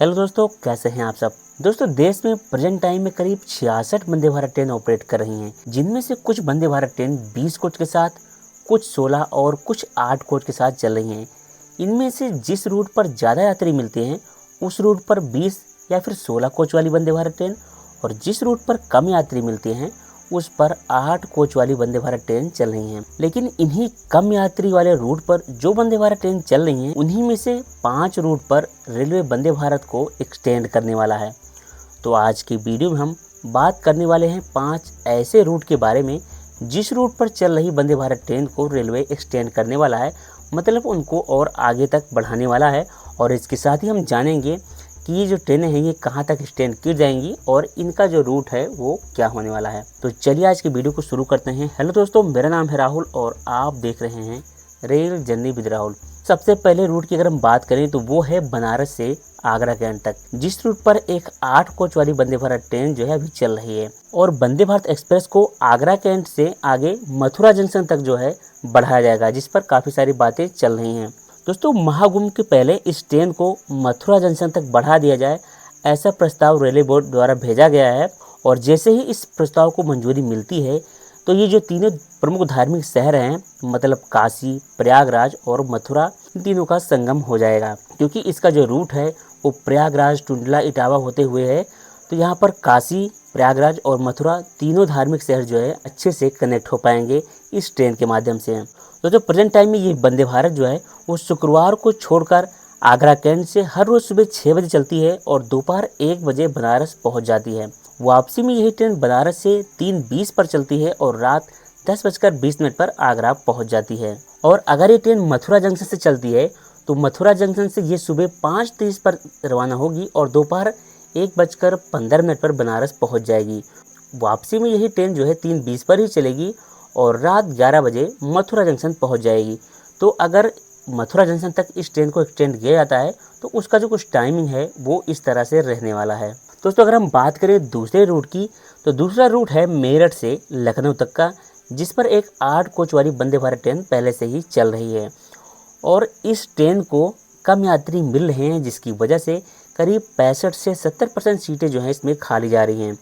Hello दोस्तों, कैसे हैं आप सब। दोस्तों, देश में प्रेजेंट टाइम में करीब 66 वंदे भारत ट्रेन ऑपरेट कर रही हैं, जिनमें से कुछ वंदे भारत ट्रेन 20 कोच के साथ, कुछ 16 और कुछ 8 कोच के साथ चल रही हैं। इनमें से जिस रूट पर ज़्यादा यात्री मिलते हैं उस रूट पर 20 या फिर 16 कोच वाली वंदे भारत ट्रेन, और जिस रूट पर कम यात्री मिलते हैं उस पर 8 कोच वाली वंदे भारत ट्रेन चल रही हैं। लेकिन इन्हीं कम यात्री वाले रूट पर जो वंदे भारत ट्रेन चल रही हैं, उन्हीं में से 5 रूट पर रेलवे वंदे भारत को एक्सटेंड करने वाला है। तो आज की वीडियो में हम बात करने वाले हैं 5 ऐसे रूट के बारे में जिस रूट पर चल रही वंदे भारत ट्रेन को रेलवे एक्सटेंड करने वाला है, मतलब उनको और आगे तक बढ़ाने वाला है। और इसके साथ ही हम जानेंगे कि ये जो ट्रेनें हैं ये कहाँ तक एक्सटेंड की जाएंगी और इनका जो रूट है वो क्या होने वाला है। तो चलिए आज की वीडियो को शुरू करते हैं। हेलो दोस्तों, मेरा नाम है राहुल और आप देख रहे हैं रेल जर्नी विद राहुल। सबसे पहले रूट की अगर हम बात करें तो वो है बनारस से आगरा कैंट तक, जिस रूट पर एक 8 कोच वाली वंदे भारत ट्रेन जो है अभी चल रही है। और वंदे भारत एक्सप्रेस को आगरा कैंट से आगे मथुरा जंक्शन तक जो है बढ़ाया जाएगा, जिस पर काफ़ी सारी बातें चल रही हैं। दोस्तों, महाकुंभ के पहले इस ट्रेन को मथुरा जंक्शन तक बढ़ा दिया जाए, ऐसा प्रस्ताव रेलवे बोर्ड द्वारा भेजा गया है। और जैसे ही इस प्रस्ताव को मंजूरी मिलती है तो ये जो तीनों प्रमुख धार्मिक शहर हैं, मतलब काशी, प्रयागराज और मथुरा, इन तीनों का संगम हो जाएगा। क्योंकि इसका जो रूट है वो प्रयागराज, टुंडला, इटावा होते हुए है, तो यहाँ पर काशी, प्रयागराज और मथुरा तीनों धार्मिक शहर जो है अच्छे से कनेक्ट हो पाएंगे इस ट्रेन के माध्यम से। तो जो प्रेजेंट टाइम में ये वंदे भारत जो है वो शुक्रवार को छोड़कर आगरा कैंट से हर रोज सुबह 6 बजे चलती है और दोपहर 1 बजे बनारस पहुंच जाती है। वापसी में यही ट्रेन बनारस से 3:20 पर चलती है और रात 10:20 पर आगरा पहुंच जाती है। और अगर ये ट्रेन मथुरा जंक्शन से चलती है तो मथुरा जंक्शन से ये सुबह 5:30 पर रवाना होगी और दोपहर 1:15 पर बनारस पहुंच जाएगी। वापसी में यही ट्रेन जो है 3:20 पर ही चलेगी और रात 11 बजे मथुरा जंक्शन पहुंच जाएगी। तो अगर मथुरा जंक्शन तक इस ट्रेन को एक्सटेंड किया जाता है तो उसका जो कुछ टाइमिंग है वो इस तरह से रहने वाला है। दोस्तों, अगर हम बात करें दूसरे रूट की तो दूसरा रूट है मेरठ से लखनऊ तक का, जिस पर एक 8 कोच वाली वंदे भारत ट्रेन पहले से ही चल रही है। और इस ट्रेन को कम यात्री मिल रहे हैं, जिसकी वजह से करीब 65 से 70% सीटें जो हैं इसमें खाली जा रही हैं।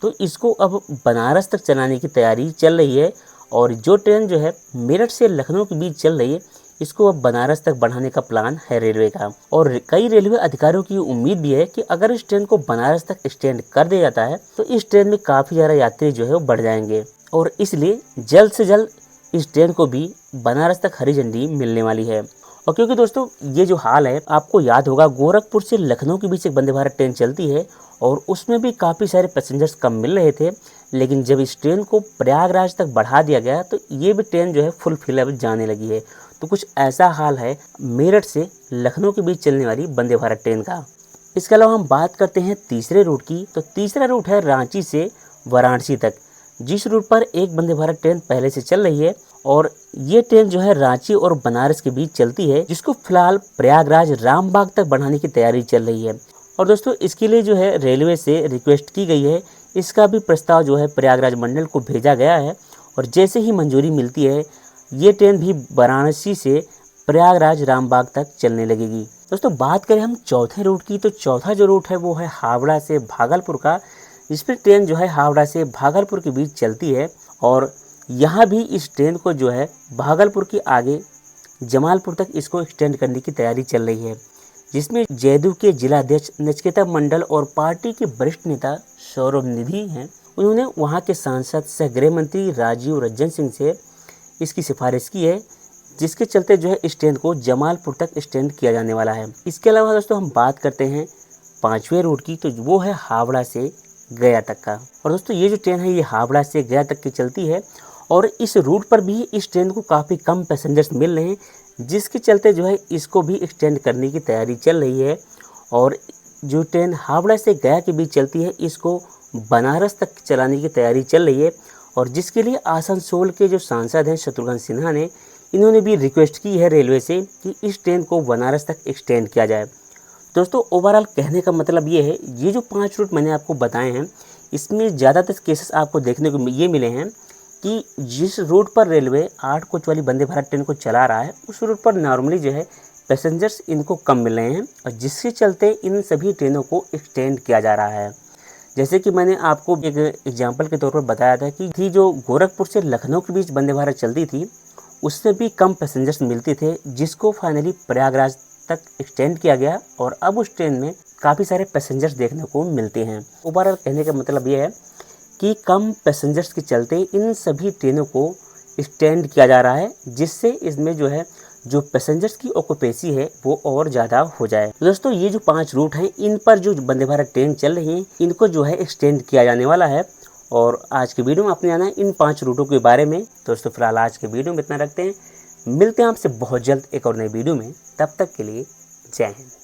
तो इसको अब बनारस तक चलाने की तैयारी चल रही है। और जो ट्रेन जो है मेरठ से लखनऊ के बीच चल रही है, इसको अब बनारस तक बढ़ाने का प्लान है रेलवे का। और कई रेलवे अधिकारियों की उम्मीद भी है कि अगर इस ट्रेन को बनारस तक एक्सटेंड कर दिया जाता है तो इस ट्रेन में काफ़ी ज़्यादा यात्री जो है वो बढ़ जाएंगे। और इसलिए जल्द से जल्द इस ट्रेन को भी बनारस तक हरी झंडी मिलने वाली है। और क्योंकि दोस्तों ये जो हाल है, आपको याद होगा गोरखपुर से लखनऊ के बीच एक वंदे भारत ट्रेन चलती है और उसमें भी काफ़ी सारे पैसेंजर्स कम मिल रहे थे। लेकिन जब इस ट्रेन को प्रयागराज तक बढ़ा दिया गया तो ये भी ट्रेन जो है फुल फिल अब जाने लगी है। तो कुछ ऐसा हाल है मेरठ से लखनऊ के बीच चलने वाली वंदे भारत ट्रेन का। इसके अलावा हम बात करते हैं तीसरे रूट की। तो तीसरा रूट है रांची से वाराणसी तक, जिस रूट पर एक वंदे भारत ट्रेन पहले से चल रही है। और ये ट्रेन जो है रांची और बनारस के बीच चलती है, जिसको फिलहाल प्रयागराज रामबाग तक बढ़ाने की तैयारी चल रही है। और दोस्तों इसके लिए जो है रेलवे से रिक्वेस्ट की गई है, इसका भी प्रस्ताव जो है प्रयागराज मंडल को भेजा गया है। और जैसे ही मंजूरी मिलती है ये ट्रेन भी वाराणसी से प्रयागराज रामबाग तक चलने लगेगी। दोस्तों, बात करें हम चौथे रूट की तो चौथा जो रूट है वो है हावड़ा से भागलपुर का, जिसमें ट्रेन जो है हावड़ा से भागलपुर के बीच चलती है। और यहाँ भी इस ट्रेन को जो है भागलपुर के आगे जमालपुर तक इसको एक्सटेंड करने की तैयारी चल रही है, जिसमें जदयू के जिलाध्यक्ष नचिकेता मंडल और पार्टी के वरिष्ठ नेता सौरभ निधि हैं। उन्होंने वहाँ के सांसद सह गृह मंत्री राजीव रंजन सिंह से इसकी सिफारिश की है, जिसके चलते जो है इस ट्रेन को जमालपुर तक एक्सटेंड किया जाने वाला है। इसके अलावा दोस्तों हम बात करते हैं पांचवें रूट की, तो वो है हावड़ा से गया तक का। और दोस्तों ये जो ट्रेन है ये हावड़ा से गया तक की चलती है और इस रूट पर भी इस ट्रेन को काफ़ी कम पैसेंजर्स मिल रहे हैं, जिसके चलते जो है इसको भी एक्सटेंड करने की तैयारी चल रही है। और जो ट्रेन हावड़ा से गया के बीच चलती है इसको बनारस तक चलाने की तैयारी चल रही है। और जिसके लिए आसनसोल के जो सांसद हैं शत्रुघ्न सिन्हा ने, इन्होंने भी रिक्वेस्ट की है रेलवे से कि इस ट्रेन को बनारस तक एक्सटेंड किया जाए। दोस्तों ओवरऑल कहने का मतलब ये है, ये जो 5 रूट मैंने आपको बताए हैं इसमें ज़्यादातर केसेस आपको देखने को ये मिले हैं कि जिस रूट पर रेलवे 8 कोच वाली वंदे भारत ट्रेन को चला रहा है उस रूट पर नॉर्मली जो है पैसेंजर्स इनको कम मिल रहे हैं और जिसके चलते इन सभी ट्रेनों को एक्सटेंड किया जा रहा है। जैसे कि मैंने आपको एक एग्जाम्पल के तौर पर बताया था कि जो गोरखपुर से लखनऊ के बीच वंदे भारत चलती थी उससे भी कम पैसेंजर्स मिलते थे, जिसको फाइनली प्रयागराज तक एक्सटेंड किया गया और अब उस ट्रेन में काफ़ी सारे पैसेंजर्स देखने को मिलते हैं। ओवरऑल कहने का मतलब ये है कि कम पैसेंजर्स के चलते इन सभी ट्रेनों को एक्सटेंड किया जा रहा है, जिससे इसमें जो पैसेंजर्स की ऑक्यूपेंसी है वो और ज़्यादा हो जाए। तो दोस्तों ये जो 5 रूट हैं इन पर जो वंदे भारत ट्रेन चल रही हैं इनको एक्सटेंड किया जाने वाला है। और आज के वीडियो में आपने जाना है इन 5 रूटों के बारे में। दोस्तों फिलहाल आज के वीडियो में इतना रखते हैं, मिलते हैं आपसे बहुत जल्द एक और नई वीडियो में। तब तक के लिए जय हिंद।